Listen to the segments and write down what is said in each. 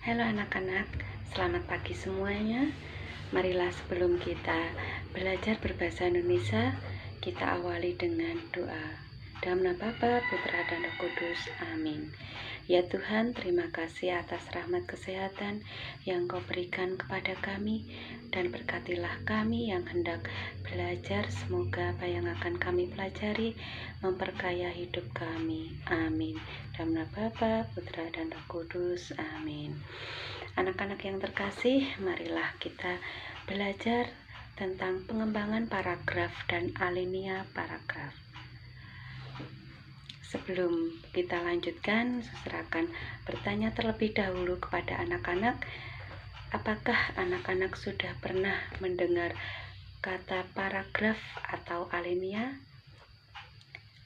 Halo anak-anak, selamat pagi semuanya. Marilah sebelum kita belajar berbahasa Indonesia, kita awali dengan doa. Dalam nama Bapa, Putra, dan Roh Kudus. Amin. Ya Tuhan, terima kasih atas rahmat kesehatan yang Kau berikan kepada kami, dan berkatilah kami yang hendak belajar. Semoga apa yang akan kami pelajari memperkaya hidup kami. Amin. Dalam nama Bapa, Putra, dan Roh Kudus. Amin. Anak-anak yang terkasih, marilah kita belajar tentang pengembangan paragraf dan alinea paragraf. Sebelum kita lanjutkan, Suster akan bertanya terlebih dahulu kepada anak-anak, apakah anak-anak sudah pernah mendengar kata paragraf atau alinea?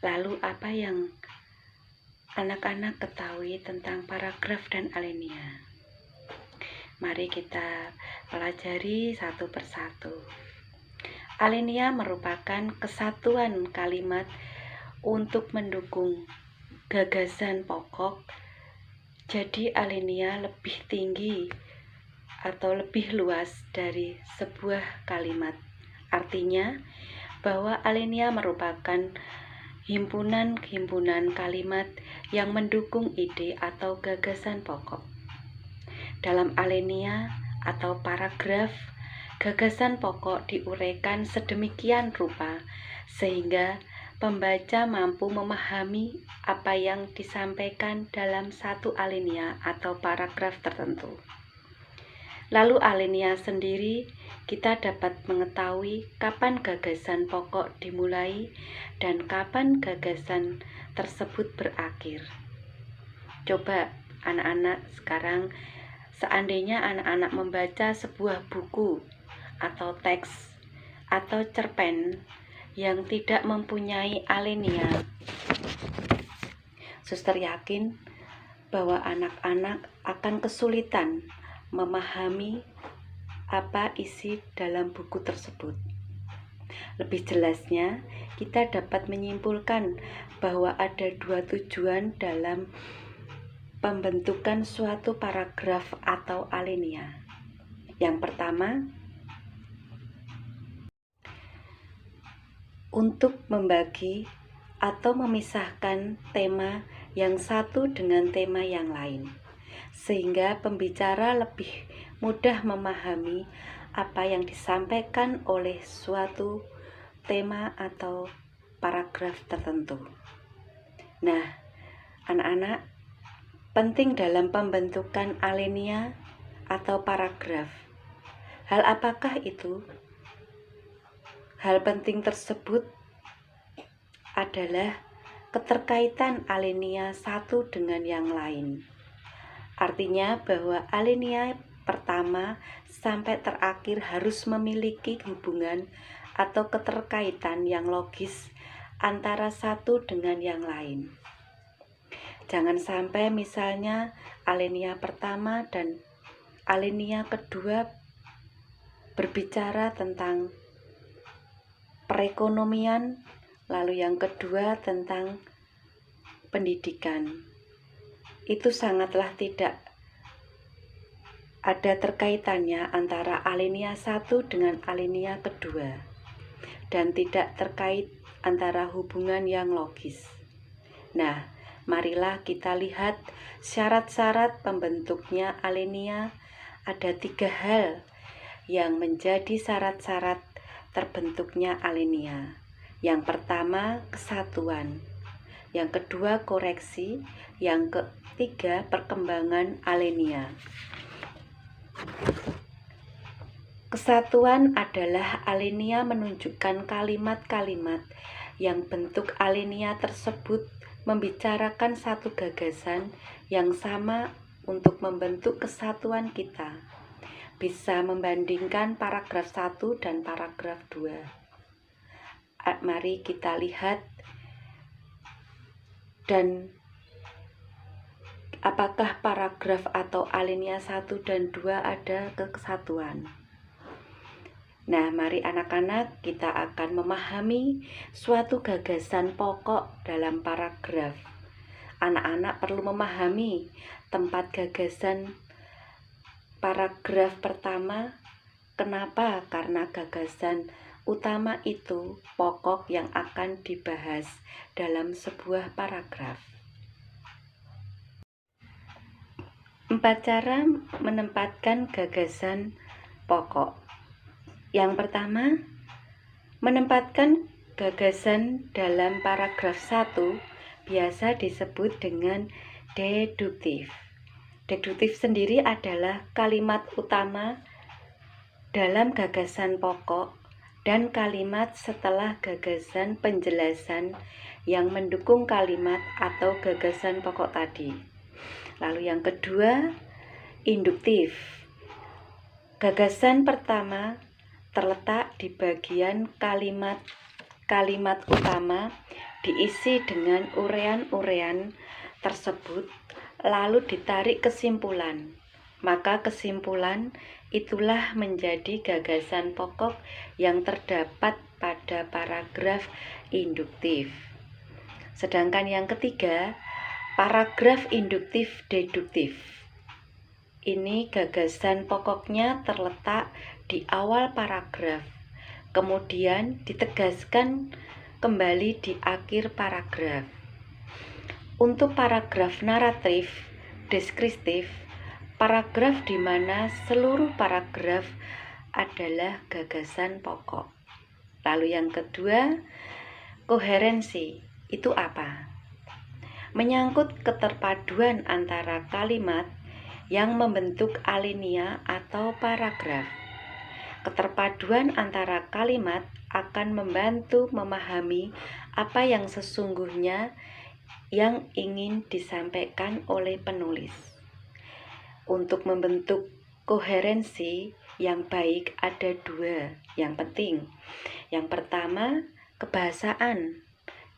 Lalu apa yang anak-anak ketahui tentang paragraf dan alinea? Mari kita pelajari satu persatu. Alinea merupakan kesatuan kalimat untuk mendukung gagasan pokok. Jadi alinea lebih tinggi atau lebih luas dari sebuah kalimat. Artinya bahwa alinea merupakan himpunan-himpunan kalimat yang mendukung ide atau gagasan pokok. Dalam alinea atau paragraf, gagasan pokok diuraikan sedemikian rupa sehingga pembaca mampu memahami apa yang disampaikan dalam satu alinea atau paragraf tertentu. Lalu alinea sendiri, kita dapat mengetahui kapan gagasan pokok dimulai dan kapan gagasan tersebut berakhir. Coba anak-anak sekarang, seandainya anak-anak membaca sebuah buku atau teks atau cerpen yang tidak mempunyai alinea, Suster yakin bahwa anak-anak akan kesulitan memahami apa isi dalam buku tersebut. Lebih jelasnya, kita dapat menyimpulkan bahwa ada dua tujuan dalam pembentukan suatu paragraf atau alinea. Yang pertama, untuk membagi atau memisahkan tema yang satu dengan tema yang lain, sehingga pembicara lebih mudah memahami apa yang disampaikan oleh suatu tema atau paragraf tertentu. Nah, anak-anak, penting dalam pembentukan alinea atau paragraf. Hal apakah itu? Hal penting tersebut adalah keterkaitan alinea satu dengan yang lain. Artinya bahwa alinea pertama sampai terakhir harus memiliki hubungan atau keterkaitan yang logis antara satu dengan yang lain. Jangan sampai misalnya alinea pertama dan alinea kedua berbicara tentang perekonomian, lalu yang kedua tentang pendidikan. Itu sangatlah tidak ada terkaitannya antara alinea satu dengan alinea kedua, dan tidak terkait antara hubungan yang logis. Nah, marilah kita lihat syarat-syarat pembentuknya alinea. Ada 3 hal yang menjadi syarat-syarat terbentuknya alinea. Yang pertama, kesatuan. Yang kedua, koreksi. Yang ketiga, perkembangan alinea. Kesatuan adalah alinea menunjukkan kalimat-kalimat yang bentuk alinea tersebut membicarakan satu gagasan yang sama untuk membentuk kesatuan kita. Bisa membandingkan paragraf 1 dan paragraf 2. Mari kita lihat dan apakah paragraf atau alinea 1 dan 2 ada kesatuan. Nah, mari anak-anak, kita akan memahami suatu gagasan pokok dalam paragraf. Anak-anak perlu memahami tempat gagasan paragraf pertama. Kenapa? Karena gagasan utama itu pokok yang akan dibahas dalam sebuah paragraf. 4 cara menempatkan gagasan pokok. Yang pertama, menempatkan gagasan dalam paragraf 1 biasa disebut dengan deduktif. Deduktif sendiri adalah kalimat utama dalam gagasan pokok dan kalimat setelah gagasan penjelasan yang mendukung kalimat atau gagasan pokok tadi. Lalu yang kedua, induktif. Gagasan pertama terletak di bagian kalimat utama diisi dengan urean-urean tersebut, lalu ditarik kesimpulan. Maka kesimpulan itulah menjadi gagasan pokok yang terdapat pada paragraf induktif. Sedangkan yang ketiga, paragraf induktif deduktif. Ini gagasan pokoknya terletak di awal paragraf, kemudian ditegaskan kembali di akhir paragraf. Untuk paragraf naratif, deskriptif, paragraf di mana seluruh paragraf adalah gagasan pokok. Lalu yang kedua, koherensi. Itu apa? Menyangkut keterpaduan antara kalimat yang membentuk alinea atau paragraf. Keterpaduan antara kalimat akan membantu memahami apa yang sesungguhnya yang ingin disampaikan oleh penulis. Untuk membentuk koherensi yang baik ada 2 yang penting. Yang pertama, kebahasaan.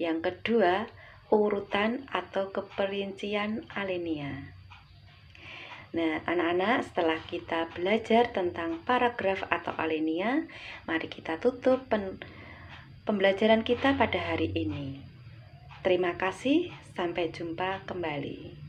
Yang kedua, urutan atau keperincian alinea. Nah, anak-anak, setelah kita belajar tentang paragraf atau alinea, mari kita tutup pembelajaran kita pada hari ini. Terima kasih, sampai jumpa kembali.